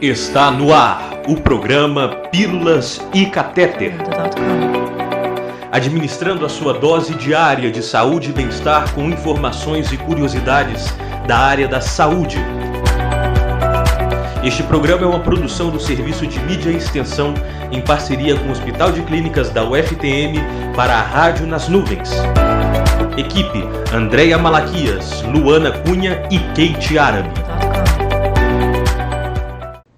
Está no ar o programa Pílulas e Catéter. Administrando a sua dose diária de saúde e bem-estar com informações e curiosidades da área da saúde. Este programa é uma produção do Serviço de Mídia e Extensão em parceria com o Hospital de Clínicas da UFTM para a Rádio nas Nuvens. Equipe: Andréia Malaquias, Luana Cunha e Kate Árabe.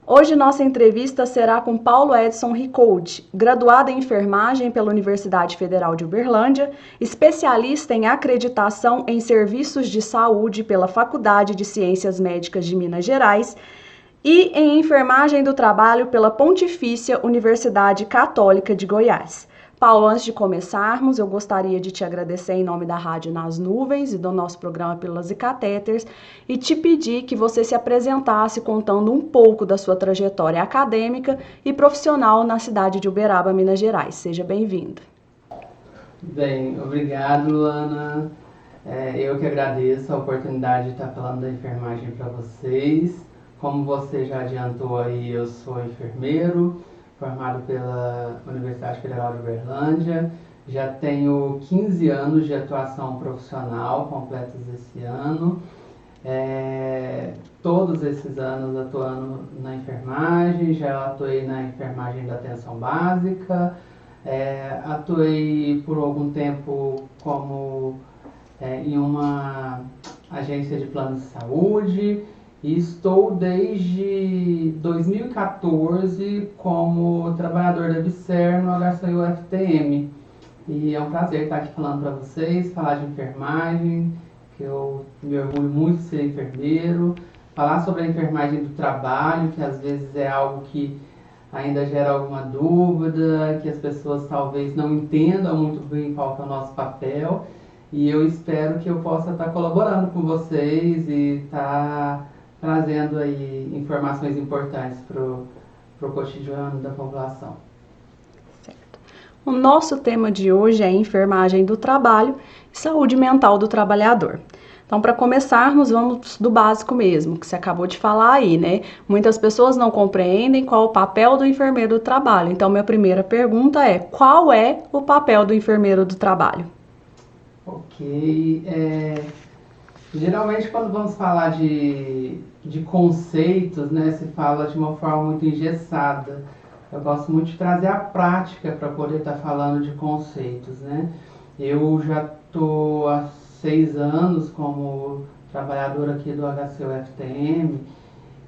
Hoje nossa entrevista será com Paulo Edson Ricoldi, graduado em enfermagem pela Universidade Federal de Uberlândia, especialista em acreditação em serviços de saúde pela Faculdade de Ciências Médicas de Minas Gerais e em enfermagem do trabalho pela Pontifícia Universidade Católica de Goiás. Paulo, antes de começarmos, eu gostaria de te agradecer em nome da Rádio nas Nuvens e do nosso programa Pílulas e Catéteres e te pedir que você se apresentasse contando um pouco da sua trajetória acadêmica e profissional na cidade de Uberaba, Minas Gerais. Seja bem-vindo. Bem, obrigado, Luana. Eu que agradeço a oportunidade de estar falando da enfermagem para vocês. Como você já adiantou aí, eu sou enfermeiro, formado pela Universidade Federal de Uberlândia. Já tenho 15 anos de atuação profissional, completos esse ano. Todos esses anos atuando na enfermagem, já atuei na enfermagem da atenção básica, atuei por algum tempo como em uma agência de plano de saúde. E estou desde 2014 como trabalhador da Visser no HCUFTM. E é um prazer estar aqui falando para vocês, falar de enfermagem, que eu me orgulho muito de ser enfermeiro, falar sobre a enfermagem do trabalho, que às vezes é algo que ainda gera alguma dúvida, que as pessoas talvez não entendam muito bem qual que é o nosso papel. E eu espero que eu possa estar colaborando com vocês e estar trazendo aí informações importantes para o cotidiano da população. Certo. O nosso tema de hoje é enfermagem do trabalho e saúde mental do trabalhador. Então, para começarmos, vamos do básico mesmo, que você acabou de falar aí, né? Muitas pessoas não compreendem qual é o papel do enfermeiro do trabalho. Então, minha primeira pergunta é: qual é o papel do enfermeiro do trabalho? Ok. Geralmente, quando vamos falar de conceitos, né, se fala de uma forma muito engessada. Eu gosto muito de trazer a prática para poder estar falando de conceitos, né? Eu já estou há 6 anos como trabalhador aqui do HCUFTM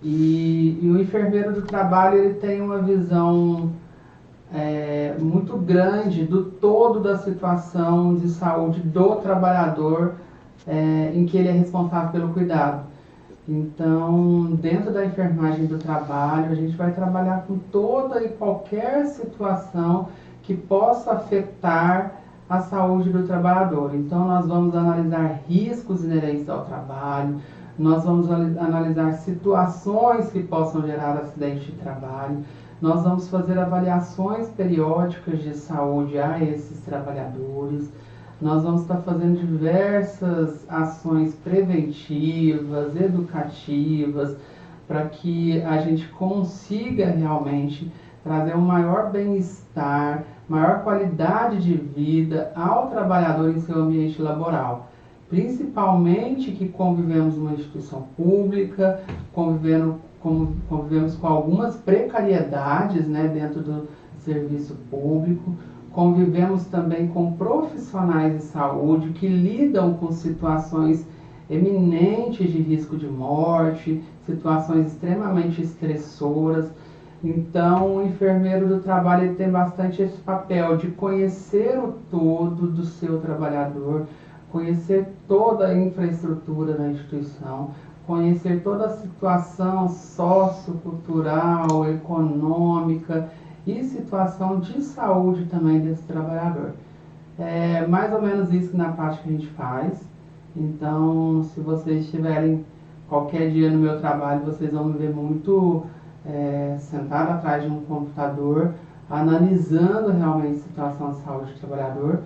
e o enfermeiro do trabalho ele tem uma visão muito grande do todo da situação de saúde do trabalhador em que ele é responsável pelo cuidado. Então, dentro da enfermagem do trabalho, a gente vai trabalhar com toda e qualquer situação que possa afetar a saúde do trabalhador. Então, nós vamos analisar riscos inerentes ao trabalho, nós vamos analisar situações que possam gerar acidente de trabalho, nós vamos fazer avaliações periódicas de saúde a esses trabalhadores. Nós vamos estar fazendo diversas ações preventivas, educativas, para que a gente consiga realmente trazer um maior bem-estar, maior qualidade de vida ao trabalhador em seu ambiente laboral. Principalmente que convivemos numa instituição pública, convivemos com algumas precariedades, né, dentro do serviço público. Convivemos também com profissionais de saúde que lidam com situações eminentes de risco de morte, situações extremamente estressoras. Então, o enfermeiro do trabalho ele tem bastante esse papel de conhecer o todo do seu trabalhador, conhecer toda a infraestrutura da instituição, conhecer toda a situação sociocultural, econômica e situação de saúde também desse trabalhador. É mais ou menos isso que na prática a gente faz. Então, se vocês estiverem qualquer dia no meu trabalho, vocês vão me ver muito sentado atrás de um computador, analisando realmente a situação de saúde do trabalhador.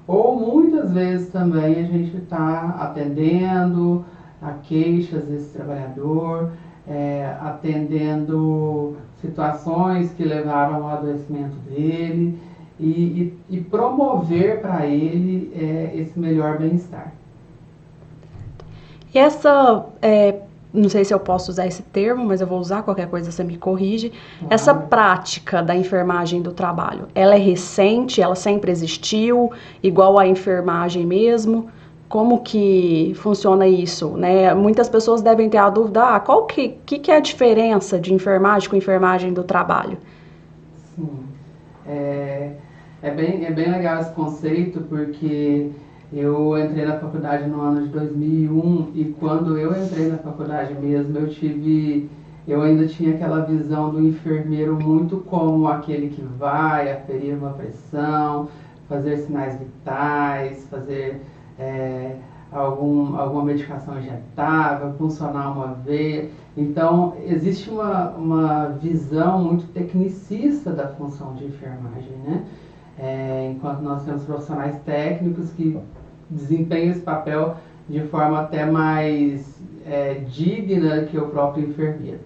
Ou muitas vezes também a gente está atendendo a queixas desse trabalhador, atendendo situações que levaram ao adoecimento dele e promover para ele esse melhor bem-estar. E essa, não sei se eu posso usar esse termo, mas eu vou usar, qualquer coisa você me corrige. Claro. Essa prática da enfermagem do trabalho, ela é recente, ela sempre existiu, igual à enfermagem mesmo? Como que funciona isso, né? Muitas pessoas devem ter a dúvida, qual que é a diferença de enfermagem com enfermagem do trabalho? Sim, é bem legal esse conceito, porque eu entrei na faculdade no ano de 2001 e quando eu entrei na faculdade mesmo, eu ainda tinha aquela visão do enfermeiro muito como aquele que vai aferir uma pressão, fazer sinais vitais, fazer alguma medicação injetável, funcionar uma veia. Então, existe uma visão muito tecnicista da função de enfermagem, né? Enquanto nós temos profissionais técnicos que desempenham esse papel de forma até mais digna que o próprio enfermeiro.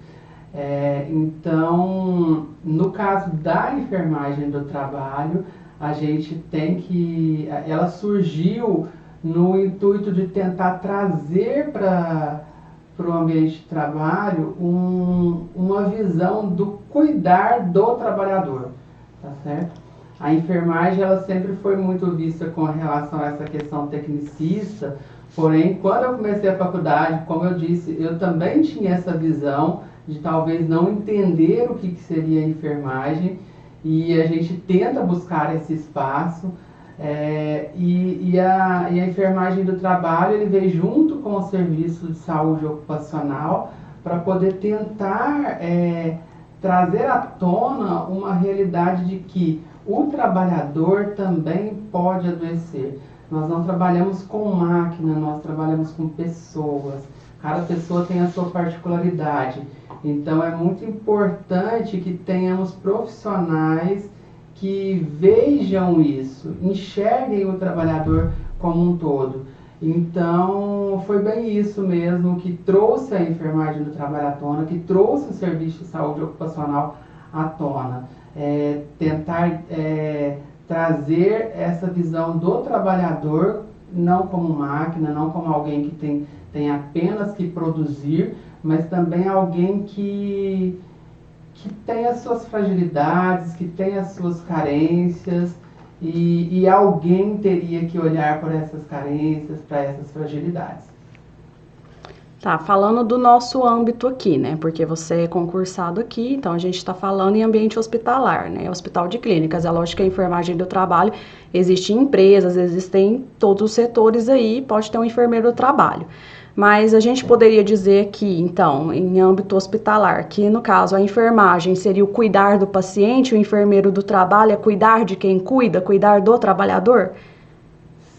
Então, no caso da enfermagem do trabalho, a gente ela surgiu no intuito de tentar trazer para o ambiente de trabalho uma visão do cuidar do trabalhador, tá certo? A enfermagem ela sempre foi muito vista com relação a essa questão tecnicista, porém, quando eu comecei a faculdade, como eu disse, eu também tinha essa visão de talvez não entender o que seria a enfermagem, e a gente tenta buscar esse espaço, e a enfermagem do trabalho ele veio junto com o serviço de saúde ocupacional para poder tentar trazer à tona uma realidade de que o trabalhador também pode adoecer. Nós não trabalhamos com máquina, nós trabalhamos com pessoas. Cada pessoa tem a sua particularidade. Então é muito importante que tenhamos profissionais que vejam isso, enxerguem o trabalhador como um todo. Então foi bem isso mesmo que trouxe a enfermagem do trabalho à tona, que trouxe o serviço de saúde ocupacional à tona. Tentar trazer essa visão do trabalhador não como máquina, não como alguém que tem apenas que produzir, mas também alguém que tem as suas fragilidades, que tem as suas carências, e alguém teria que olhar por essas carências, para essas fragilidades. Tá, falando do nosso âmbito aqui, né? Porque você é concursado aqui, então a gente está falando em ambiente hospitalar, né? Hospital de clínicas. É lógico que a enfermagem do trabalho existe em empresas, existem todos os setores aí, pode ter um enfermeiro do trabalho. Mas a gente poderia dizer que, então, em âmbito hospitalar, que no caso a enfermagem seria o cuidar do paciente, o enfermeiro do trabalho é cuidar de quem cuida, cuidar do trabalhador?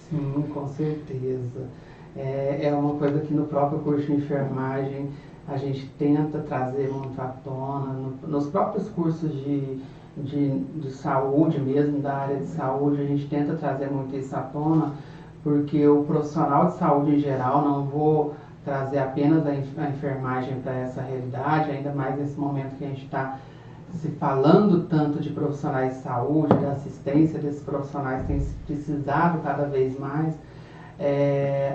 Sim, com certeza. É uma coisa que no próprio curso de enfermagem a gente tenta trazer muito à tona, nos próprios cursos de saúde mesmo, da área de saúde, a gente tenta trazer muito isso à tona, porque o profissional de saúde em geral, não vou trazer apenas a enfermagem para essa realidade, ainda mais nesse momento que a gente está se falando tanto de profissionais de saúde, da assistência desses profissionais tem precisado cada vez mais.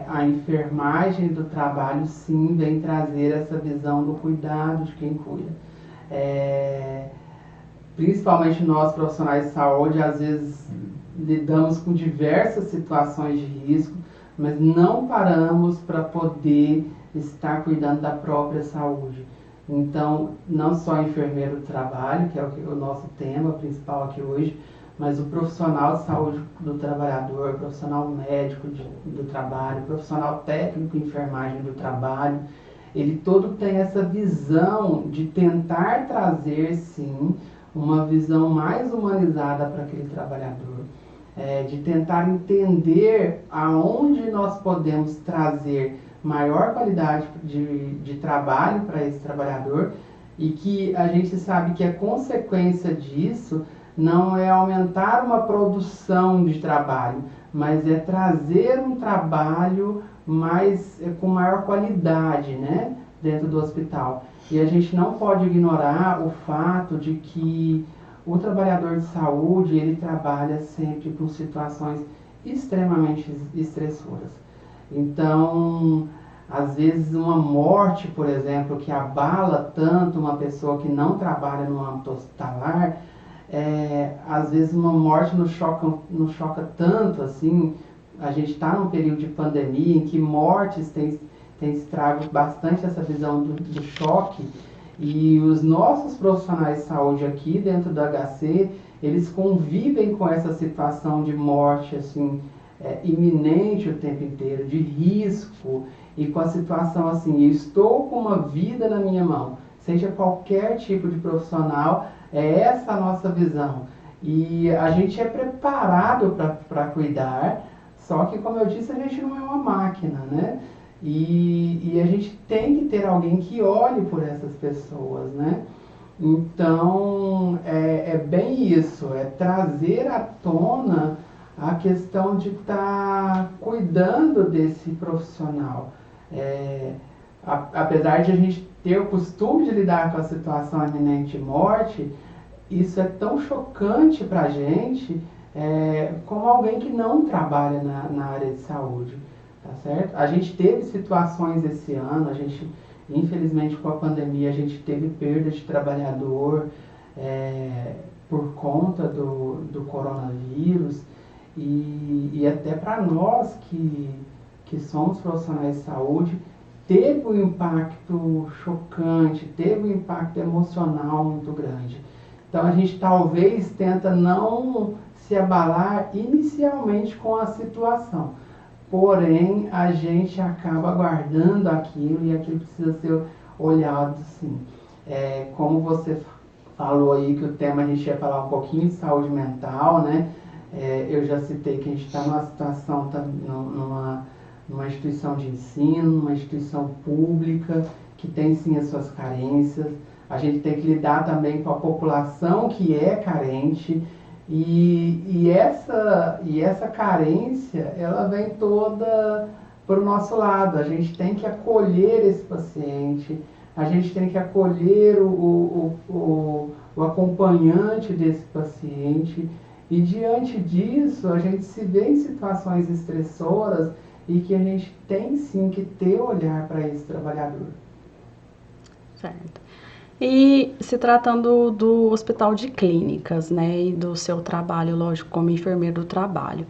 A enfermagem do trabalho sim vem trazer essa visão do cuidado de quem cuida. Principalmente nós profissionais de saúde, às vezes lidamos com diversas situações de risco, mas não paramos para poder estar cuidando da própria saúde. Então, não só o enfermeiro do trabalho, que é o nosso tema principal aqui hoje, mas o profissional de saúde do trabalhador, o profissional médico do trabalho, o profissional técnico de enfermagem do trabalho, ele todo tem essa visão de tentar trazer, sim, uma visão mais humanizada para aquele trabalhador, de tentar entender aonde nós podemos trazer maior qualidade de trabalho para esse trabalhador, e que a gente sabe que a consequência disso não é aumentar uma produção de trabalho, mas é trazer um trabalho com maior qualidade, né? dentro do hospital. E a gente não pode ignorar o fato de que o trabalhador de saúde, ele trabalha sempre com situações extremamente estressoras. Então, às vezes uma morte, por exemplo, que abala tanto uma pessoa que não trabalha no âmbito hospitalar, às vezes uma morte nos choca tanto, assim. A gente está num período de pandemia em que mortes tem estrago bastante essa visão do choque, e os nossos profissionais de saúde aqui dentro do HC, eles convivem com essa situação de morte assim, iminente o tempo inteiro, de risco, e com a situação assim, eu estou com uma vida na minha mão, seja qualquer tipo de profissional, é essa a nossa visão. E a gente é preparado para cuidar, só que, como eu disse, a gente não é uma máquina, né? E a gente tem que ter alguém que olhe por essas pessoas, né? Então, é bem isso, é trazer à tona a questão de estar cuidando desse profissional. Apesar de a gente ter o costume de lidar com a situação iminente de morte, isso é tão chocante para a gente como alguém que não trabalha na área de saúde. Tá certo? A gente teve situações esse ano, infelizmente com a pandemia, a gente teve perda de trabalhador por conta do coronavírus, e até para nós que somos profissionais de saúde, teve um impacto chocante, teve um impacto emocional muito grande. Então a gente talvez tenta não se abalar inicialmente com a situação, porém, a gente acaba guardando aquilo, e aquilo precisa ser olhado, sim. Como você falou aí que o tema a gente ia falar um pouquinho de saúde mental, né? Eu já citei que a gente está numa situação, numa instituição de ensino, numa instituição pública, que tem sim as suas carências. A gente tem que lidar também com a população que é carente, e essa carência, ela vem toda para o nosso lado. A gente tem que acolher esse paciente, a gente tem que acolher o acompanhante desse paciente, e diante disso a gente se vê em situações estressoras, e que a gente tem sim que ter olhar para esse trabalhador. Certo. E se tratando do Hospital de Clínicas, né, e do seu trabalho, lógico, como enfermeiro do trabalho,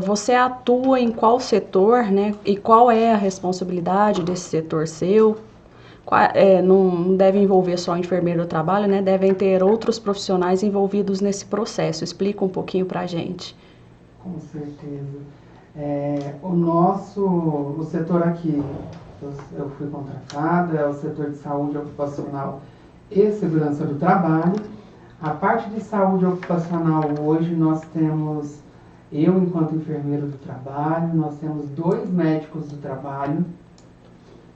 você atua em qual setor, né, e qual é a responsabilidade desse setor seu? Não deve envolver só o enfermeiro do trabalho, né, devem ter outros profissionais envolvidos nesse processo. Explica um pouquinho para a gente. Com certeza. O setor aqui, eu fui contratado, é o setor de saúde ocupacional e segurança do trabalho. A parte de saúde ocupacional hoje nós temos, eu enquanto enfermeiro do trabalho, nós temos 2 médicos do trabalho,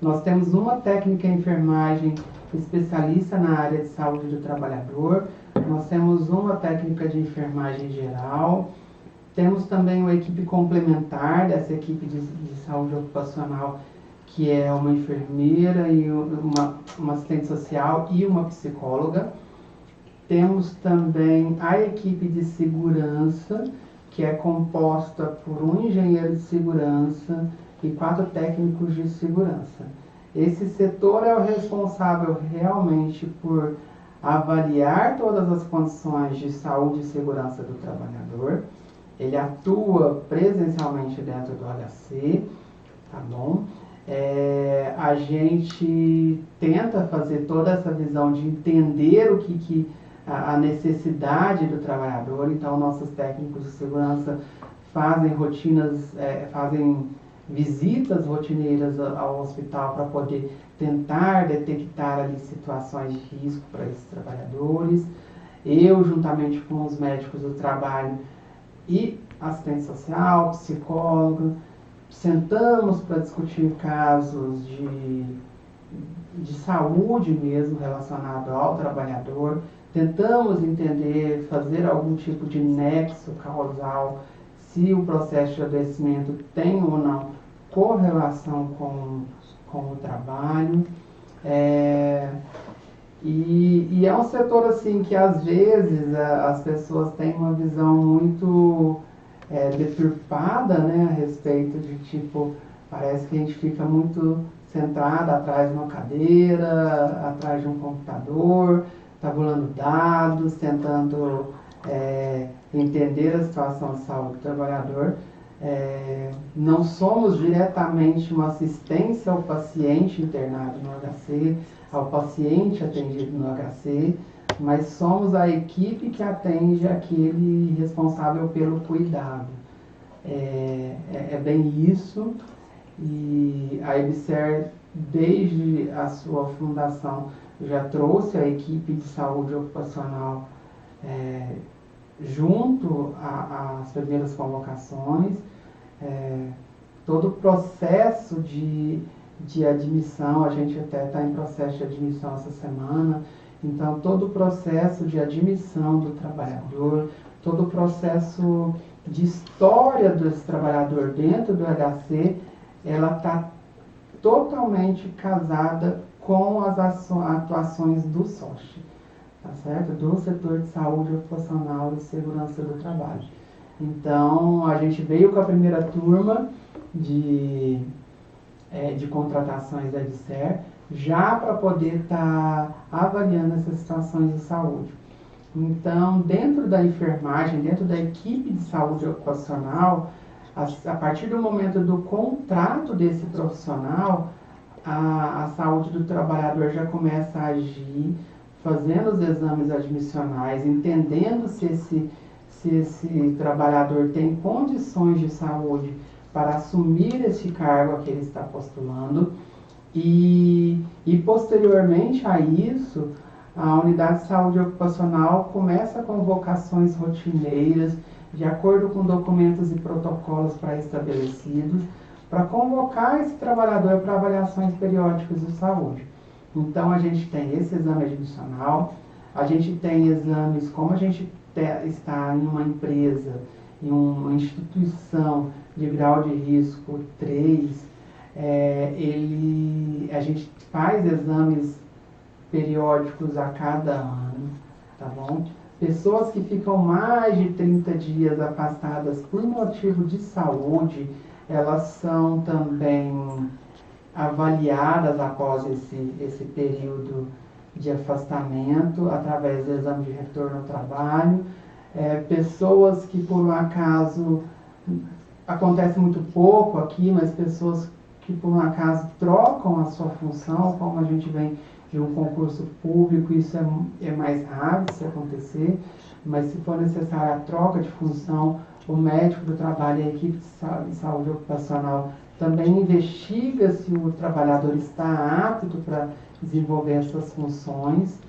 nós temos uma técnica em enfermagem especialista na área de saúde do trabalhador, nós temos uma técnica de enfermagem geral, temos também uma equipe complementar dessa equipe de saúde ocupacional, que é uma enfermeira e uma assistente social e uma psicóloga. Temos também a equipe de segurança, que é composta por um engenheiro de segurança e 4 técnicos de segurança. Esse setor é o responsável realmente por avaliar todas as condições de saúde e segurança do trabalhador. Ele atua presencialmente dentro do HC, tá bom? A gente tenta fazer toda essa visão de entender o que a necessidade do trabalhador. Então, nossos técnicos de segurança fazem fazem visitas rotineiras ao hospital para poder tentar detectar ali situações de risco para esses trabalhadores. Eu, juntamente com os médicos do trabalho e assistente social, psicólogo, sentamos para discutir casos de saúde mesmo relacionado ao trabalhador, tentamos entender, fazer algum tipo de nexo causal, se o processo de adoecimento tem ou não correlação com o trabalho. E é um setor assim que às vezes as pessoas têm uma visão muito deturpada, né, a respeito de tipo, parece que a gente fica muito centrado atrás de uma cadeira, atrás de um computador, tabulando dados, tentando entender a situação de saúde do trabalhador. Não somos diretamente uma assistência ao paciente internado no HC, ao paciente atendido no HC, mas somos a equipe que atende aquele responsável pelo cuidado. É bem isso, e a EBSER, desde a sua fundação, já trouxe a equipe de saúde ocupacional junto às primeiras convocações. Todo o processo de admissão, a gente até está em processo de admissão essa semana, então todo o processo de admissão do trabalhador, todo o processo de história desse trabalhador dentro do HC, ela está totalmente casada com as atuações do SOSH, tá certo? Do setor de saúde ocupacional e segurança do trabalho. Então, a gente veio com a primeira turma de contratações da EBSER, já para poder estar avaliando essas situações de saúde. Então, dentro da enfermagem, dentro da equipe de saúde ocupacional, a partir do momento do contrato desse profissional, a saúde do trabalhador já começa a agir, fazendo os exames admissionais, entendendo se esse trabalhador tem condições de saúde para assumir esse cargo a que ele está postulando, e posteriormente a isso, a unidade de saúde ocupacional começa convocações rotineiras, de acordo com documentos e protocolos pré-estabelecidos, para convocar esse trabalhador para avaliações periódicas de saúde. Então, a gente tem esse exame admissional, a gente tem exames, como a gente está em uma empresa, em uma instituição de grau de risco 3, a gente faz exames periódicos a cada ano, tá bom? Pessoas que ficam mais de 30 dias afastadas por motivo de saúde, elas são também avaliadas após esse período de afastamento, através do exame de retorno ao trabalho. Pessoas que, por um acaso, acontece muito pouco aqui, mas pessoas que, por um acaso, trocam a sua função, como a gente vem de um concurso público, isso é mais raro de se acontecer, mas se for necessária a troca de função, o médico do trabalho e a equipe de saúde ocupacional também investiga se o trabalhador está apto para desenvolver essas funções.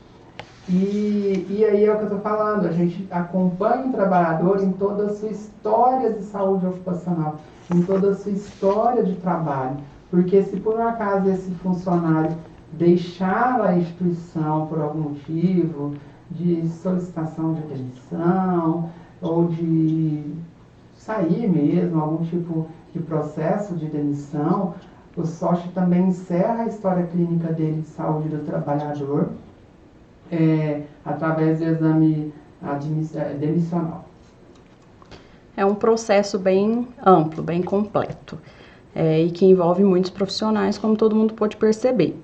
E aí é o que eu estou falando, a gente acompanha o trabalhador em toda a sua história de saúde ocupacional, em toda a sua história de trabalho, porque se por um acaso esse funcionário deixar a instituição por algum motivo, de solicitação de demissão, ou de sair mesmo, algum tipo de processo de demissão, o SOSH também encerra a história clínica dele de saúde do trabalhador, através do exame demissional. É um processo bem amplo, bem completo, e que envolve muitos profissionais, como todo mundo pode perceber.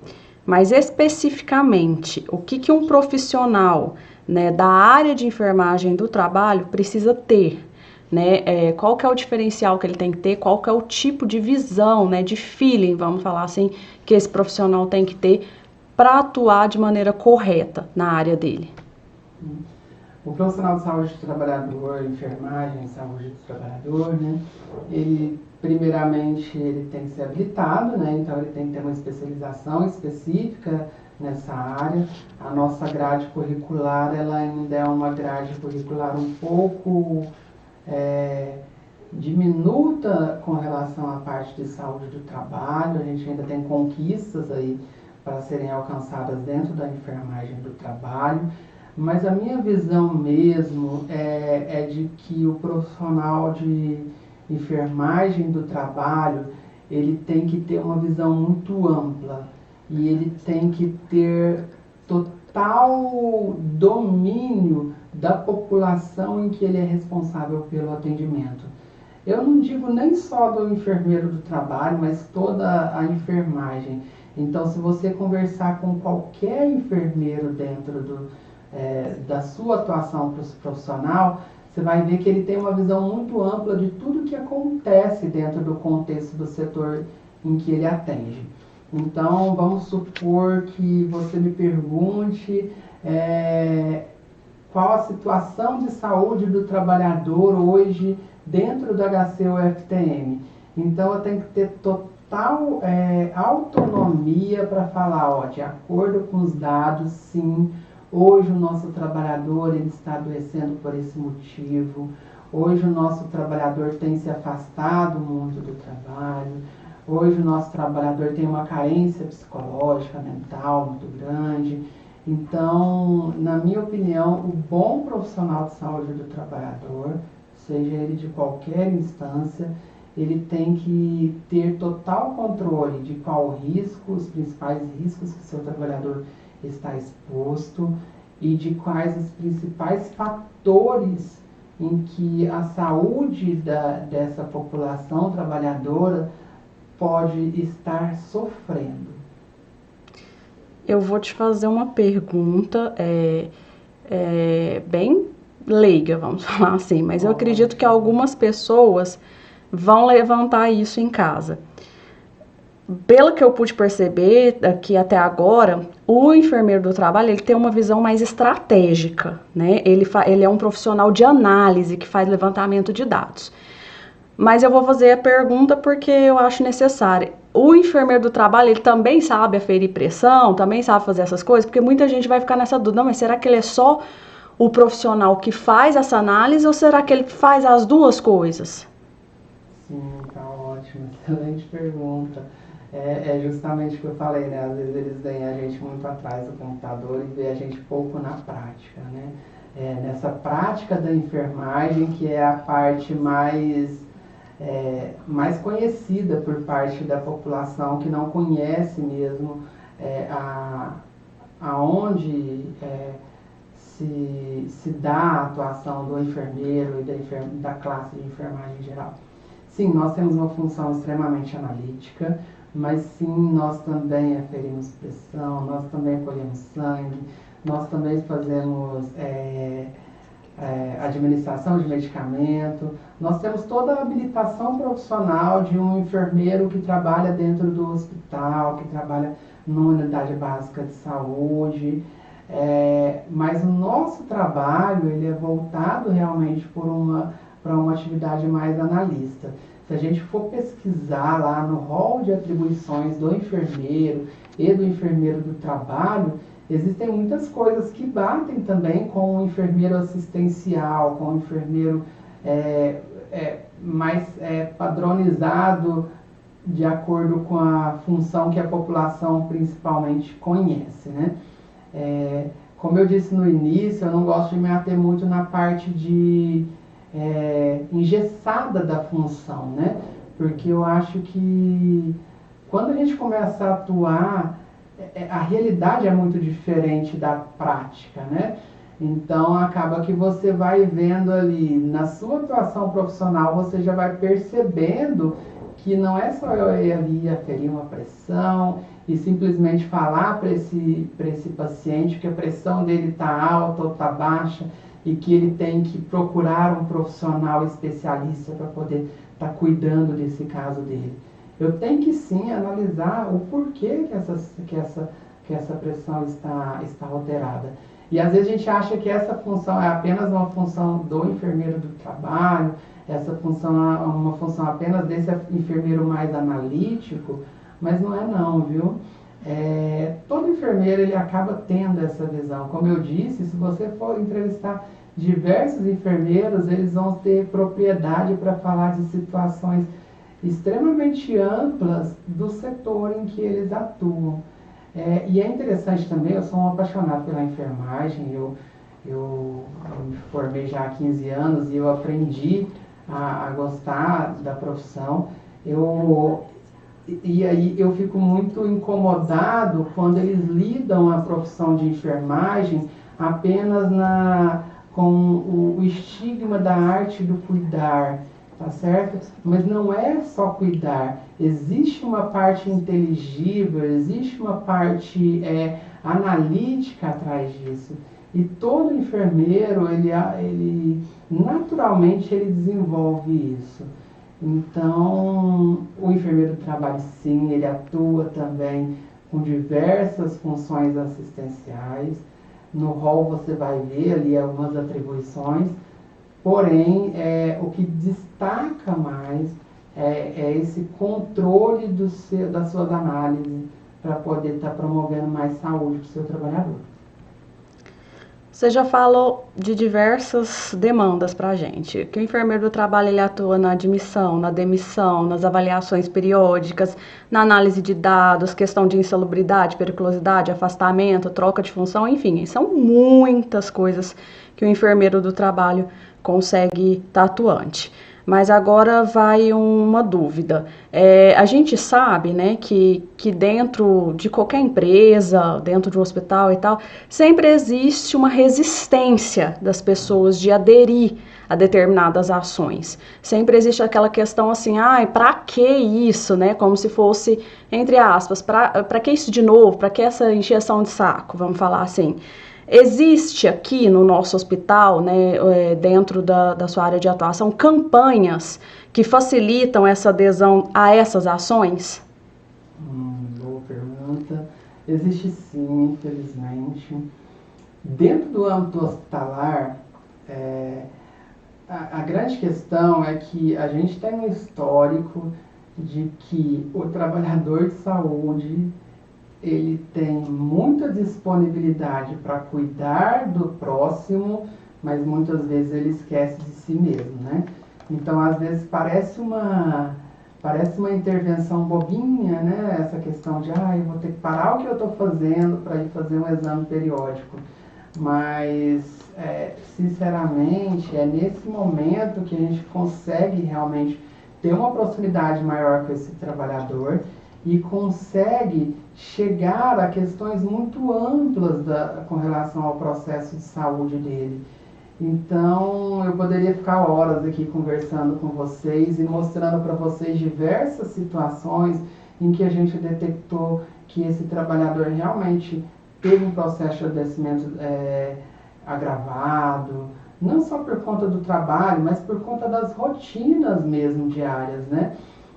Mas especificamente, o que um profissional, né, da área de enfermagem do trabalho precisa ter, né? Qual que é o diferencial que ele tem que ter, qual que é o tipo de visão, né, de feeling, vamos falar assim, que esse profissional tem que ter para atuar de maneira correta na área dele. O profissional de saúde do trabalhador, enfermagem, saúde do trabalhador, né, ele, primeiramente, ele tem que ser habilitado, né, então ele tem que ter uma especialização específica nessa área. A nossa grade curricular, ela ainda é uma grade curricular um pouco diminuta com relação à parte de saúde do trabalho. A gente ainda tem conquistas aí para serem alcançadas dentro da enfermagem do trabalho, mas a minha visão mesmo é de que o profissional de enfermagem do trabalho, ele tem que ter uma visão muito ampla. e ele tem que ter total domínio da população em que ele é responsável pelo atendimento. Eu não digo nem só do enfermeiro do trabalho, mas toda a enfermagem. Então, se você conversar com qualquer enfermeiro dentro da sua atuação profissional, você vai ver que ele tem uma visão muito ampla de tudo que acontece dentro do contexto do setor em que ele atende. Então, vamos supor que você me pergunte qual a situação de saúde do trabalhador hoje dentro do HC-UFTM. Então, eu tenho que ter total autonomia para falar, de acordo com os dados, sim, hoje o nosso trabalhador ele está adoecendo por esse motivo, hoje o nosso trabalhador tem se afastado do mundo do trabalho, hoje o nosso trabalhador tem uma carência psicológica, mental muito grande. Então, na minha opinião, o bom profissional de saúde do trabalhador, seja ele de qualquer instância, ele tem que ter total controle de qual risco, os principais riscos que o seu trabalhador está exposto e de quais os principais fatores em que a saúde dessa população trabalhadora pode estar sofrendo. Eu vou te fazer uma pergunta bem leiga, vamos falar assim, mas eu acredito que algumas pessoas vão levantar isso em casa. Pelo que eu pude perceber aqui até agora, o enfermeiro do trabalho ele tem uma visão mais estratégica, né? Ele é um profissional de análise que faz levantamento de dados. Mas eu vou fazer a pergunta porque eu acho necessária. O enfermeiro do trabalho, ele também sabe aferir pressão, também sabe fazer essas coisas, porque muita gente vai ficar nessa dúvida, não, mas será que ele é só o profissional que faz essa análise ou será que ele faz as duas coisas? Sim, tá ótimo, excelente pergunta. É justamente o que eu falei, né? Às vezes eles veem a gente muito atrás do computador e vê a gente pouco na prática, né? Nessa prática da enfermagem, que é a parte mais conhecida por parte da população, que não conhece mesmo aonde se dá a atuação do enfermeiro e da classe de enfermagem em geral. Sim, nós temos uma função extremamente analítica, mas sim, nós também aferimos pressão, nós também colhemos sangue, nós também fazemos administração de medicamento, nós temos toda a habilitação profissional de um enfermeiro que trabalha dentro do hospital, que trabalha numa unidade básica de saúde, mas o nosso trabalho ele é voltado realmente para uma atividade mais analista. Se a gente for pesquisar lá no rol de atribuições do enfermeiro e do enfermeiro do trabalho, existem muitas coisas que batem também com o enfermeiro assistencial, com o enfermeiro mais padronizado de acordo com a função que a população principalmente conhece, né? Como eu disse no início, eu não gosto de me ater muito na parte engessada da função, né? Porque eu acho que quando a gente começa a atuar, a realidade é muito diferente da prática, né? Então acaba que você vai vendo ali, na sua atuação profissional, você já vai percebendo que não é só eu ir ali aferir uma pressão e simplesmente falar para esse paciente que a pressão dele está alta ou está baixa e que ele tem que procurar um profissional especialista para poder estar cuidando desse caso dele. Eu tenho que sim analisar o porquê que essa pressão está alterada. E às vezes a gente acha que essa função é apenas uma função do enfermeiro do trabalho, essa função é uma função apenas desse enfermeiro mais analítico, mas não é não, viu? Todo enfermeiro ele acaba tendo essa visão. Como eu disse, se você for entrevistar diversos enfermeiros, eles vão ter propriedade para falar de situações extremamente amplas do setor em que eles atuam. E é interessante também, eu sou um apaixonado pela enfermagem, eu me formei já há 15 anos e eu aprendi a gostar da profissão. E aí eu fico muito incomodado quando eles lidam a profissão de enfermagem apenas com o estigma da arte do cuidar, tá certo? Mas não é só cuidar, existe uma parte inteligível, existe uma parte analítica atrás disso. E todo enfermeiro, ele naturalmente ele desenvolve isso. Então, o enfermeiro do trabalho, sim, ele atua também com diversas funções assistenciais. No rol você vai ver ali algumas atribuições, porém, o que destaca mais é esse controle das suas análises para poder estar promovendo mais saúde para o seu trabalhador. Você já falou de diversas demandas para a gente, que o enfermeiro do trabalho ele atua na admissão, na demissão, nas avaliações periódicas, na análise de dados, questão de insalubridade, periculosidade, afastamento, troca de função, enfim, são muitas coisas que o enfermeiro do trabalho consegue estar atuante. Mas agora vai uma dúvida. A gente sabe, né, que dentro de qualquer empresa, dentro de um hospital e tal, sempre existe uma resistência das pessoas de aderir a determinadas ações. Sempre existe aquela questão assim, para que isso, né? Como se fosse, entre aspas, para que isso de novo? Para que essa encheção de saco? Vamos falar assim. Existe aqui no nosso hospital, né, dentro da sua área de atuação, campanhas que facilitam essa adesão a essas ações? Boa pergunta. Existe sim, infelizmente. Dentro do âmbito hospitalar, a grande questão é que a gente tem um histórico de que o trabalhador de saúde ele tem muita disponibilidade para cuidar do próximo, mas muitas vezes ele esquece de si mesmo, né? Então, às vezes, parece uma intervenção bobinha, né? Essa questão de, eu vou ter que parar o que eu estou fazendo para ir fazer um exame periódico. Mas, sinceramente, é nesse momento que a gente consegue realmente ter uma proximidade maior com esse trabalhador e consegue chegar a questões muito amplas com relação ao processo de saúde dele. Então, eu poderia ficar horas aqui conversando com vocês e mostrando para vocês diversas situações em que a gente detectou que esse trabalhador realmente teve um processo de adoecimento agravado, não só por conta do trabalho, mas por conta das rotinas mesmo diárias, né?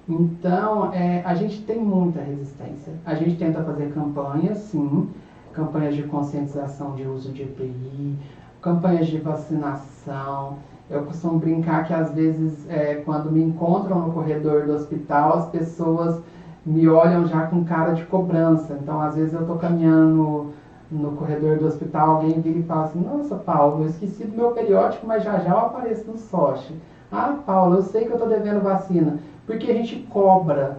Então, a gente tem muita resistência. A gente tenta fazer campanhas, sim, campanhas de conscientização de uso de EPI, campanhas de vacinação. Eu costumo brincar que, às vezes, quando me encontram no corredor do hospital, as pessoas me olham já com cara de cobrança. Então, às vezes, eu estou caminhando no corredor do hospital, alguém vira e fala assim, nossa, Paulo, eu esqueci do meu periódico, mas já eu apareço no SOSH. Paulo, eu sei que eu estou devendo vacina. Porque a gente cobra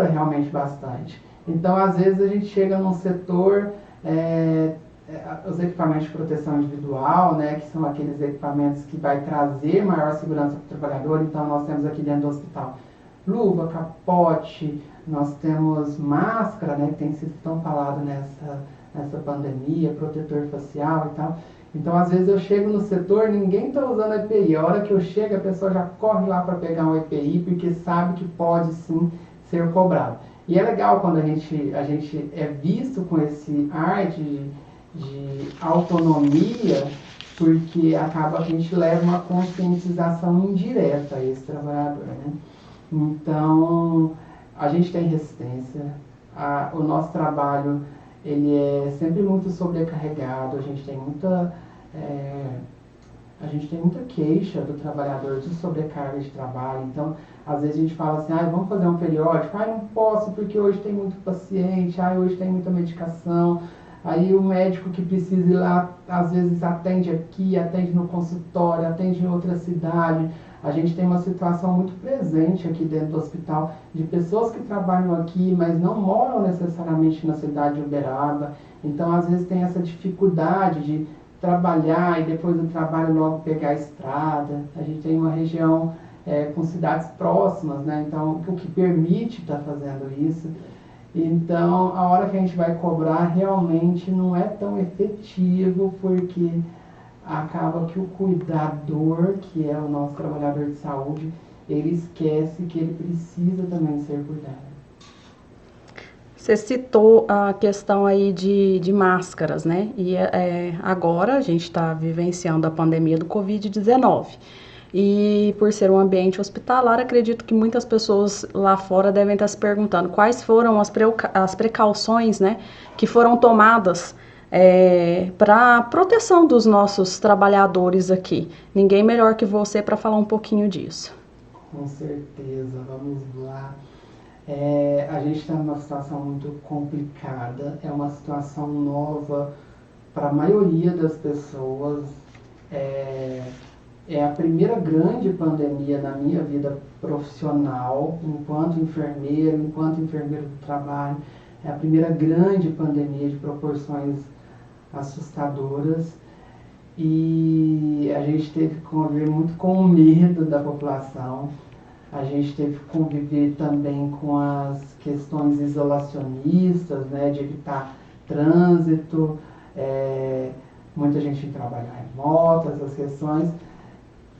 realmente bastante. Então, às vezes, a gente chega num setor, os equipamentos de proteção individual, né, que são aqueles equipamentos que vai trazer maior segurança para o trabalhador. Então, nós temos aqui dentro do hospital luva, capote, nós temos máscara, né, que tem sido tão falado nessa pandemia, protetor facial e tal. Então, às vezes eu chego no setor, ninguém está usando EPI. A hora que eu chego, a pessoa já corre lá para pegar um EPI, porque sabe que pode sim ser cobrado. E é legal quando a gente é visto com esse ar de autonomia, porque acaba que a gente leva uma conscientização indireta a esse trabalhador, né? Então, a gente tem resistência, o nosso trabalho ele é sempre muito sobrecarregado, a gente tem muita queixa do trabalhador de sobrecarga de trabalho. Então, às vezes a gente fala assim, vamos fazer um periódico, não posso porque hoje tem muito paciente, hoje tem muita medicação, aí o médico que precisa ir lá, às vezes atende aqui, atende no consultório, atende em outra cidade. A gente tem uma situação muito presente aqui dentro do hospital de pessoas que trabalham aqui, mas não moram necessariamente na cidade de Uberaba. Então, às vezes tem essa dificuldade de trabalhar e depois do trabalho logo pegar a estrada. A gente tem uma região com cidades próximas, né? Então, o que permite estar fazendo isso. Então, a hora que a gente vai cobrar realmente não é tão efetivo, porque acaba que o cuidador, que é o nosso trabalhador de saúde, ele esquece que ele precisa também ser cuidado. Você citou a questão aí de máscaras, né? E agora a gente está vivenciando a pandemia do Covid-19. E por ser um ambiente hospitalar, acredito que muitas pessoas lá fora devem estar se perguntando quais foram as precauções, né, que foram tomadas para a proteção dos nossos trabalhadores aqui. Ninguém melhor que você para falar um pouquinho disso. Com certeza, vamos lá. A gente está numa situação muito complicada, é uma situação nova para a maioria das pessoas. É a primeira grande pandemia na minha vida profissional, enquanto enfermeiro do trabalho. É a primeira grande pandemia de proporções assustadoras. E a gente teve que conviver muito com o medo da população. A gente teve que conviver também com as questões isolacionistas, né, de evitar trânsito, muita gente em trabalho remoto, essas questões.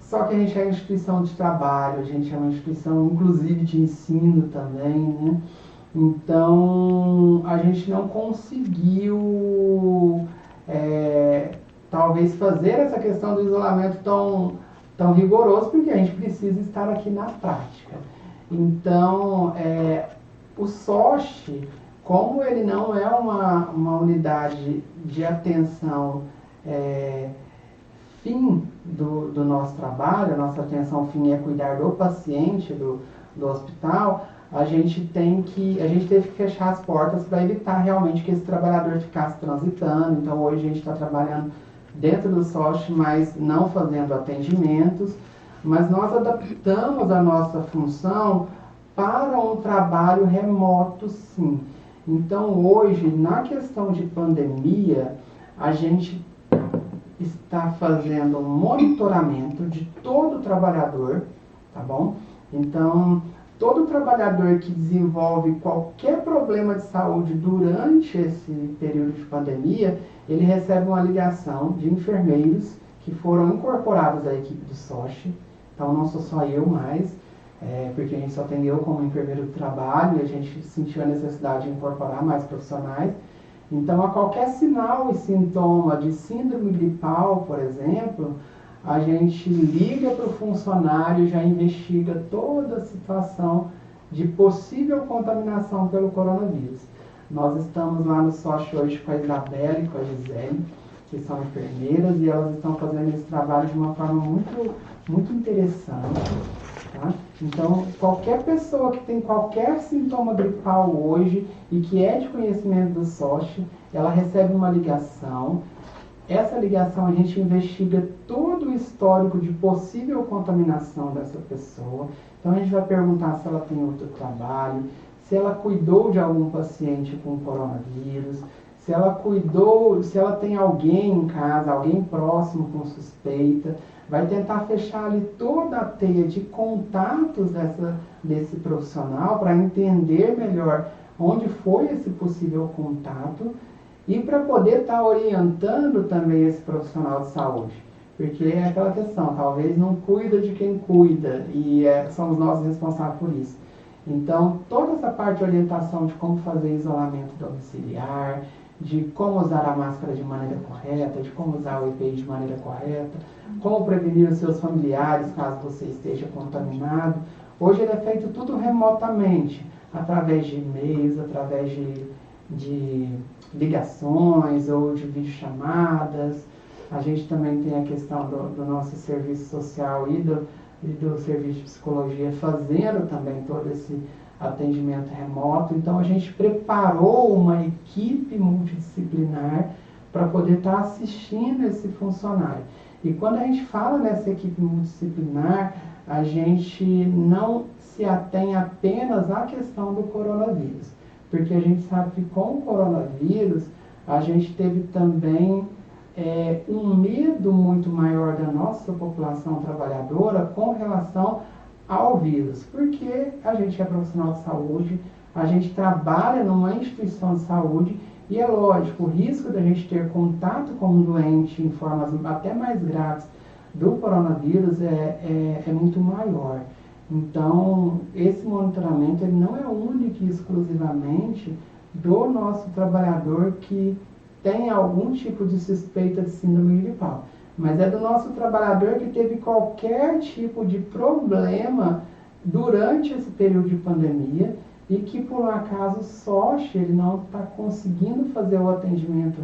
Só que a gente é uma instituição de trabalho, a gente é uma instituição inclusive de ensino também, né? Então a gente não conseguiu talvez fazer essa questão do isolamento tão rigoroso, porque a gente precisa estar aqui na prática. Então o SOSH, como ele não é uma unidade de atenção fim do nosso trabalho, a nossa atenção fim é cuidar do paciente do hospital, a gente teve que fechar as portas para evitar realmente que esse trabalhador ficasse transitando. Então hoje a gente está trabalhando dentro do SOSH, mas não fazendo atendimentos, mas nós adaptamos a nossa função para um trabalho remoto, sim. Então hoje, na questão de pandemia, a gente está fazendo um monitoramento de todo trabalhador, tá bom? Então, todo trabalhador que desenvolve qualquer problema de saúde durante esse período de pandemia, ele recebe uma ligação de enfermeiros que foram incorporados à equipe do SOSH. Então, não sou só eu mais, porque a gente só tem eu como enfermeiro do trabalho e a gente sentiu a necessidade de incorporar mais profissionais. Então, a qualquer sinal e sintoma de síndrome gripal, por exemplo, a gente liga para o funcionário e já investiga toda a situação de possível contaminação pelo coronavírus. Nós estamos lá no SOSH hoje com a Isabela e com a Gisele, que são enfermeiras, e elas estão fazendo esse trabalho de uma forma muito, muito interessante. Tá? Então, qualquer pessoa que tem qualquer sintoma gripal hoje e que é de conhecimento do SOSH, ela recebe uma ligação. Essa ligação a gente investiga todo o histórico de possível contaminação dessa pessoa. Então a gente vai perguntar se ela tem outro trabalho, se ela cuidou de algum paciente com coronavírus, se ela tem alguém em casa, alguém próximo com suspeita. Vai tentar fechar ali toda a teia de contatos desse profissional para entender melhor onde foi esse possível contato e para poder estar orientando também esse profissional de saúde. Porque é aquela questão, talvez não cuida de quem cuida e somos nós responsáveis por isso. Então, toda essa parte de orientação de como fazer isolamento domiciliar, de como usar a máscara de maneira correta, de como usar o EPI de maneira correta, como prevenir os seus familiares caso você esteja contaminado. Hoje ele é feito tudo remotamente, através de e-mails, através de ligações ou de videochamadas. A gente também tem a questão do nosso serviço social e do serviço de psicologia fazendo também todo esse atendimento remoto. Então a gente preparou uma equipe multidisciplinar para poder estar assistindo esse funcionário. E quando a gente fala nessa equipe multidisciplinar, a gente não se atém apenas à questão do coronavírus, porque a gente sabe que com o coronavírus a gente teve também um medo muito maior da nossa população trabalhadora com relação ao vírus, porque a gente é profissional de saúde, a gente trabalha numa instituição de saúde e é lógico, o risco da gente ter contato com um doente em formas até mais graves do coronavírus é muito maior. Então, esse monitoramento ele não é único e exclusivamente do nosso trabalhador que tem algum tipo de suspeita de síndrome gripal, mas é do nosso trabalhador que teve qualquer tipo de problema durante esse período de pandemia e que, por um acaso, sorte, ele não está conseguindo fazer o atendimento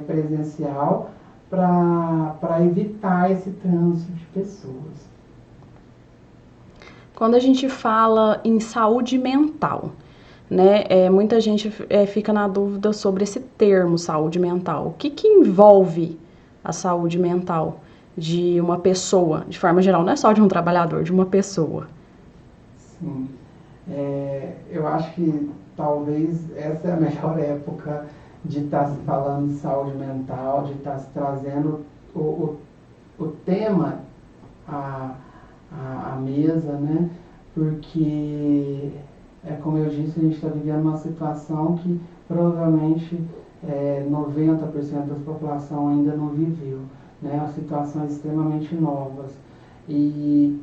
presencial para evitar esse trânsito de pessoas. Quando a gente fala em saúde mental, né, muita gente fica na dúvida sobre esse termo, saúde mental. O que envolve a saúde mental de uma pessoa, de forma geral, não é só de um trabalhador, de uma pessoa? Sim, eu acho que talvez essa é a melhor época de estar se falando de saúde mental, de estar se trazendo o tema à mesa, né? Porque, como eu disse, a gente está vivendo uma situação que provavelmente 90% da população ainda não viveu, né? Situações extremamente novas. E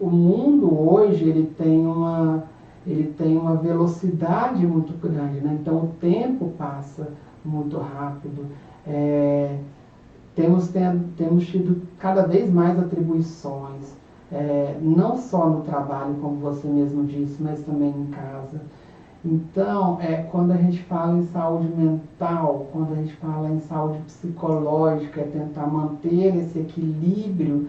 o mundo hoje ele tem uma velocidade muito grande, né? Então o tempo passa muito rápido. Temos tido cada vez mais atribuições, não só no trabalho, como você mesmo disse, mas também em casa. Então, quando a gente fala em saúde mental, quando a gente fala em saúde psicológica, é tentar manter esse equilíbrio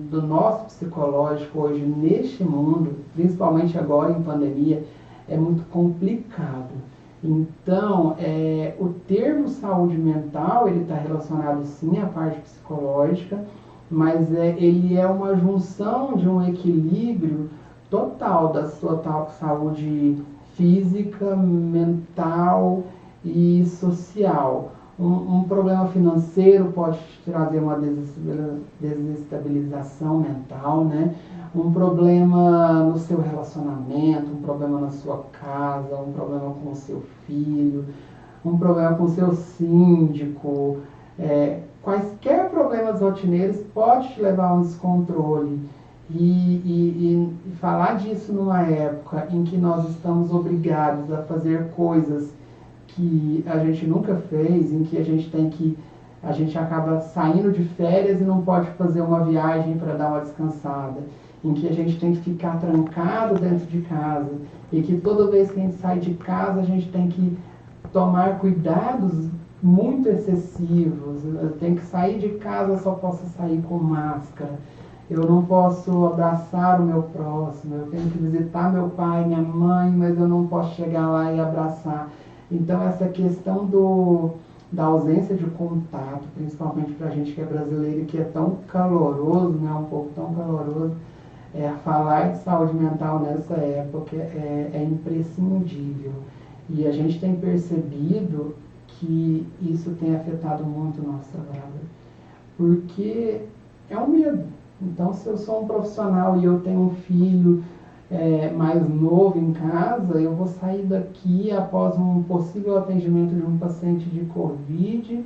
do nosso psicológico hoje neste mundo, principalmente agora em pandemia, é muito complicado. Então, o termo saúde mental, ele está relacionado sim à parte psicológica, mas ele é uma junção de um equilíbrio total da sua saúde física, mental e social. Um problema financeiro pode trazer uma desestabilização mental, né? Um problema no seu relacionamento, um problema na sua casa, um problema com o seu filho, um problema com o seu síndico. Quaisquer problemas rotineiros pode te levar a um descontrole. E falar disso numa época em que nós estamos obrigados a fazer coisas que a gente nunca fez, em que a gente acaba saindo de férias e não pode fazer uma viagem para dar uma descansada, em que a gente tem que ficar trancado dentro de casa, e que toda vez que a gente sai de casa a gente tem que tomar cuidados muito excessivos. Eu tenho que sair de casa, só posso sair com máscara. Eu não posso abraçar o meu próximo, eu tenho que visitar meu pai, minha mãe, mas eu não posso chegar lá e abraçar. Então, essa questão da ausência de contato, principalmente para a gente que é brasileiro e que é tão caloroso, né, um pouco tão caloroso, falar de saúde mental nessa época é imprescindível. E a gente tem percebido que isso tem afetado muito o nosso trabalho, porque é um medo. Então, se eu sou um profissional e eu tenho um filho mais novo em casa, eu vou sair daqui após um possível atendimento de um paciente de Covid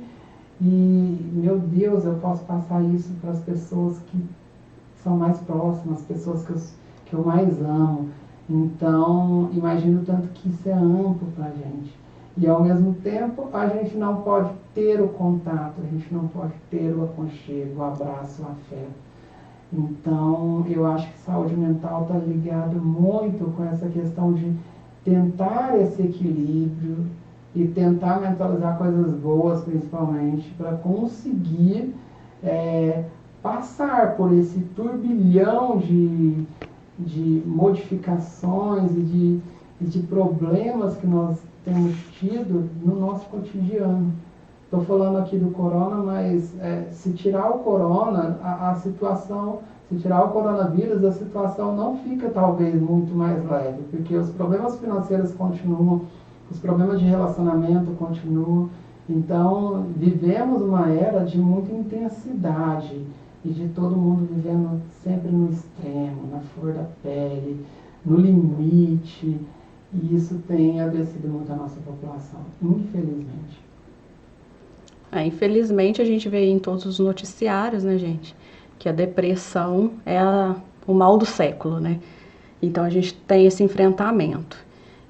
e, meu Deus, eu posso passar isso para as pessoas que são mais próximas, as pessoas que eu mais amo. Então, imagino tanto que isso é amplo para a gente. E, ao mesmo tempo, a gente não pode ter o contato, a gente não pode ter o aconchego, o abraço, o afeto. Então, eu acho que saúde mental está ligado muito com essa questão de tentar esse equilíbrio e tentar mentalizar coisas boas, principalmente, para conseguir passar por esse turbilhão de modificações e de problemas que nós temos tido no nosso cotidiano. Estou falando aqui do corona, mas se tirar o corona, a situação, se tirar o coronavírus, a situação não fica talvez muito mais leve, porque os problemas financeiros continuam, os problemas de relacionamento continuam. Então, vivemos uma era de muita intensidade e de todo mundo vivendo sempre no extremo, na flor da pele, no limite, e isso tem adoecido muito a nossa população, infelizmente. Infelizmente, a gente vê em todos os noticiários, né, gente, que a depressão é o mal do século, né? Então, a gente tem esse enfrentamento.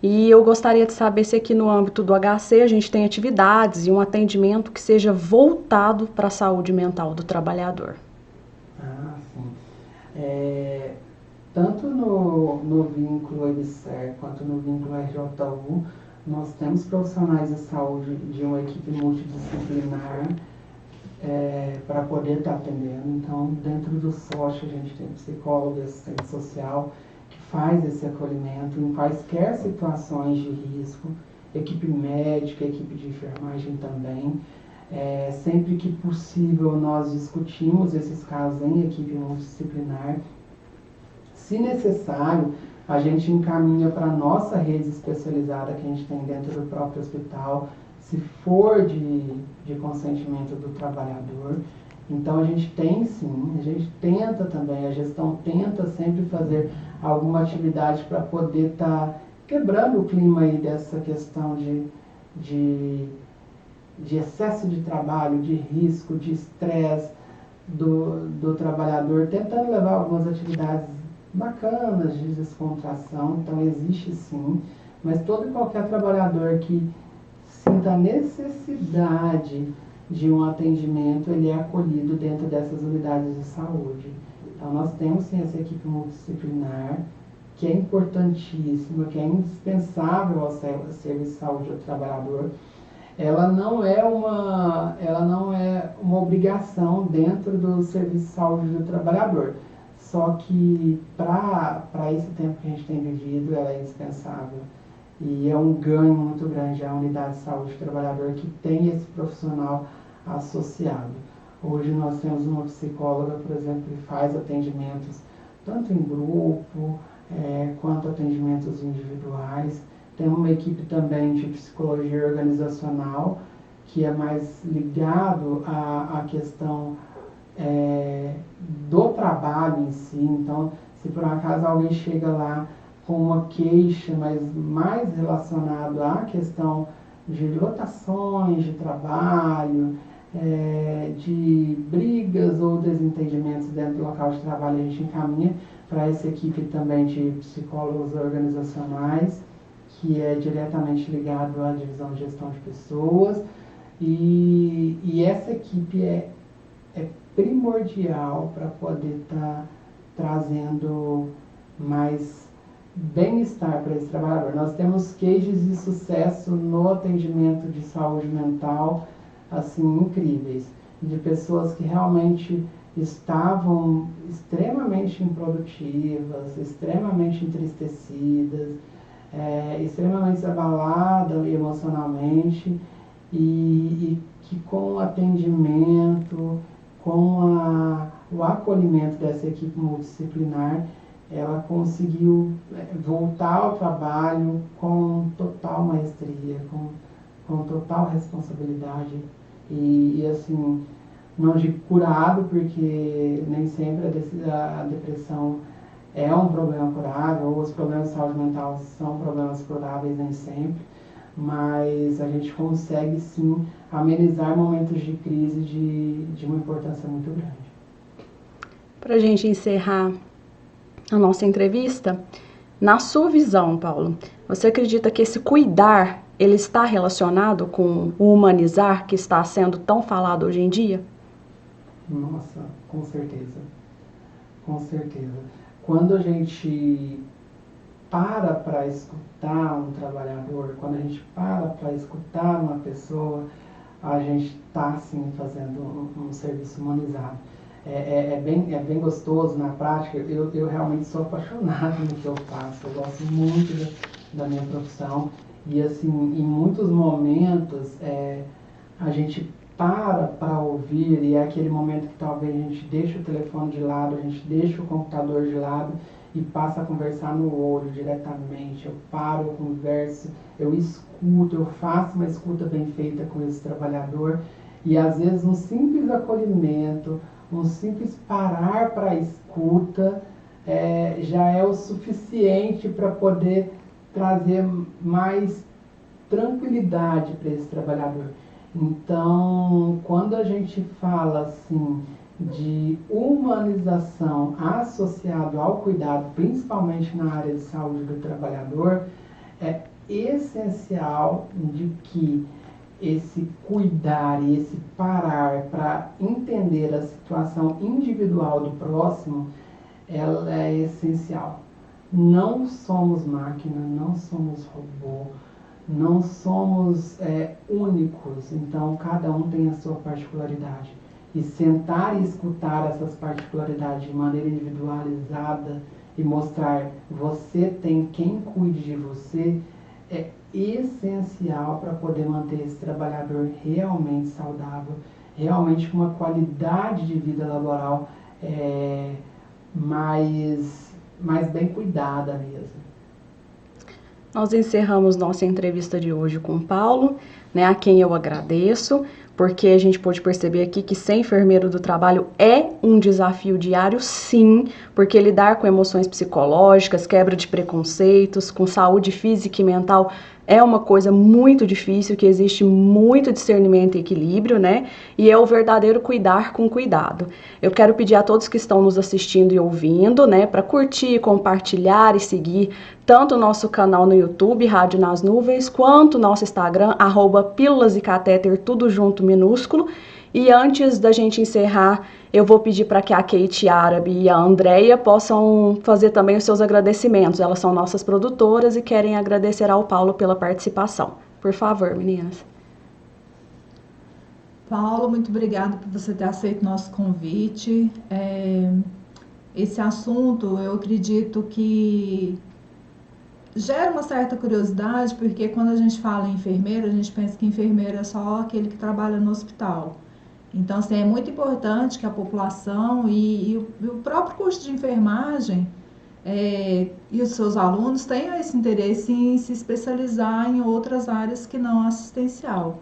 E eu gostaria de saber se aqui no âmbito do HC a gente tem atividades e um atendimento que seja voltado para a saúde mental do trabalhador. Sim. Tanto no vínculo EBSER quanto no vínculo RJU, nós temos profissionais de saúde de uma equipe multidisciplinar para poder estar atendendo. Então, dentro do SOCH, a gente tem psicólogo, assistente social, que faz esse acolhimento em quaisquer situações de risco, equipe médica, equipe de enfermagem também. Sempre que possível, nós discutimos esses casos em equipe multidisciplinar. Se necessário, a gente encaminha para a nossa rede especializada que a gente tem dentro do próprio hospital, se for de consentimento do trabalhador. Então, a gente tem sim, a gente tenta também, a gestão tenta sempre fazer alguma atividade para poder estar quebrando o clima aí dessa questão de excesso de trabalho, de risco, de estresse do trabalhador, tentando levar algumas atividades bacanas de descontração. Então existe sim, mas todo e qualquer trabalhador que sinta a necessidade de um atendimento, ele é acolhido dentro dessas unidades de saúde. Então nós temos sim essa equipe multidisciplinar, que é importantíssima, que é indispensável ao serviço de saúde do trabalhador. Ela não é uma obrigação dentro do serviço de saúde do trabalhador. Só que para esse tempo que a gente tem vivido, ela é indispensável. E é um ganho muito grande a unidade de saúde do trabalhador que tem esse profissional associado. Hoje nós temos uma psicóloga, por exemplo, que faz atendimentos tanto em grupo quanto atendimentos individuais. Tem uma equipe também de psicologia organizacional, que é mais ligado à questão do trabalho em si. Então, se por acaso alguém chega lá com uma queixa, mas mais relacionado à questão de lotações de trabalho, de brigas ou desentendimentos dentro do local de trabalho, a gente encaminha para essa equipe também de psicólogos organizacionais, que é diretamente ligado à divisão de gestão de pessoas, e essa equipe é primordial para poder estar trazendo mais bem-estar para esse trabalhador. Nós temos cases de sucesso no atendimento de saúde mental, assim, incríveis, de pessoas que realmente estavam extremamente improdutivas, extremamente entristecidas, extremamente abaladas emocionalmente, e que com o atendimento, com o acolhimento dessa equipe multidisciplinar, ela conseguiu voltar ao trabalho com total maestria, com total responsabilidade e assim, não digo curado, porque nem sempre a depressão é um problema curável, ou os problemas de saúde mental são problemas curáveis nem sempre, mas a gente consegue sim amenizar momentos de crise de uma importância muito grande. Para a gente encerrar a nossa entrevista, na sua visão, Paulo, você acredita que esse cuidar, ele está relacionado com o humanizar que está sendo tão falado hoje em dia? Nossa, com certeza. Com certeza. Quando a gente para escutar um trabalhador, quando a gente para escutar uma pessoa, a gente está, sim, fazendo um serviço humanizado. É bem gostoso na prática. Eu realmente sou apaixonado no que eu faço. Eu gosto muito da minha profissão. E, assim, em muitos momentos, a gente para ouvir, e é aquele momento que talvez a gente deixa o telefone de lado, a gente deixa o computador de lado e passa a conversar no olho diretamente. Eu paro, eu converso, eu escuto, eu faço uma escuta bem feita com esse trabalhador, e às vezes um simples acolhimento, um simples parar para a escuta já é o suficiente para poder trazer mais tranquilidade para esse trabalhador. Então, quando a gente fala assim de humanização associado ao cuidado, principalmente na área de saúde do trabalhador, é essencial de que esse cuidar e esse parar para entender a situação individual do próximo, ela é essencial. Não somos máquina, não somos robô, não somos únicos, então cada um tem a sua particularidade. E sentar e escutar essas particularidades de maneira individualizada e mostrar você tem quem cuide de você é essencial para poder manter esse trabalhador realmente saudável, realmente com uma qualidade de vida laboral mais bem cuidada mesmo. Nós encerramos nossa entrevista de hoje com o Paulo, né, a quem eu agradeço, porque a gente pôde perceber aqui que ser enfermeiro do trabalho é um desafio diário, sim, porque lidar com emoções psicológicas, quebra de preconceitos, com saúde física e mental é uma coisa muito difícil, que existe muito discernimento e equilíbrio, né? E é o verdadeiro cuidar com cuidado. Eu quero pedir a todos que estão nos assistindo e ouvindo, né, para curtir, compartilhar e seguir tanto o nosso canal no YouTube, Rádio nas Nuvens, quanto o nosso Instagram, @pílulas e catéter, tudo junto, minúsculo. E antes da gente encerrar, eu vou pedir para que a Kate Árabe e a Andrea possam fazer também os seus agradecimentos. Elas são nossas produtoras e querem agradecer ao Paulo pela participação. Por favor, meninas. Paulo, muito obrigada por você ter aceito nosso convite. Esse assunto, eu acredito que gera uma certa curiosidade, porque quando a gente fala em enfermeiro, a gente pensa que enfermeiro é só aquele que trabalha no hospital. Então, assim, é muito importante que a população e o próprio curso de enfermagem e os seus alunos tenham esse interesse em se especializar em outras áreas que não assistencial.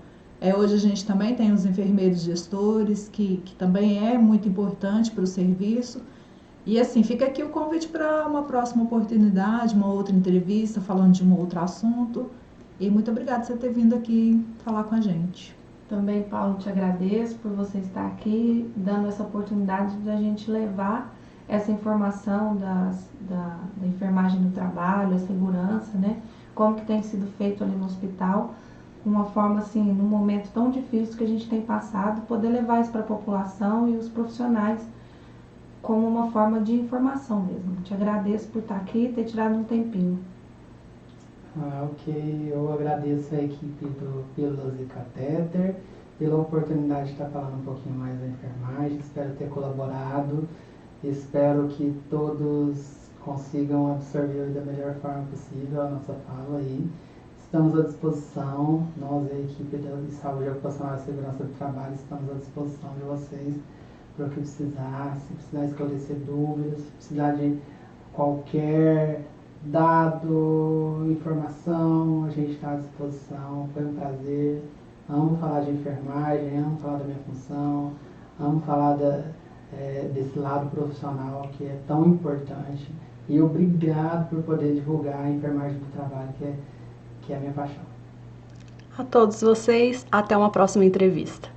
Hoje a gente também tem os enfermeiros gestores, que também é muito importante para o serviço. E assim, fica aqui o convite para uma próxima oportunidade, uma outra entrevista, falando de um outro assunto. E muito obrigada por você ter vindo aqui falar com a gente. Também, Paulo, te agradeço por você estar aqui, dando essa oportunidade de a gente levar essa informação da enfermagem do trabalho, a segurança, né? Como que tem sido feito ali no hospital, uma forma assim, num momento tão difícil que a gente tem passado, poder levar isso para a população e os profissionais como uma forma de informação mesmo. Te agradeço por estar aqui e ter tirado um tempinho. Ok, eu agradeço a equipe do Pílulas e Catéter pela oportunidade de estar falando um pouquinho mais da enfermagem. Espero ter colaborado, espero que todos consigam absorver da melhor forma possível a nossa fala aí. Estamos à disposição, nós, a equipe de saúde ocupacional e segurança do trabalho, estamos à disposição de vocês para o que precisar, se precisar esclarecer dúvidas, se precisar de qualquer dado, informação, a gente está à disposição. Foi um prazer, amo falar de enfermagem, amo falar da minha função, amo falar desse lado profissional que é tão importante, e obrigado por poder divulgar a enfermagem do trabalho, que é a minha paixão. A todos vocês, até uma próxima entrevista.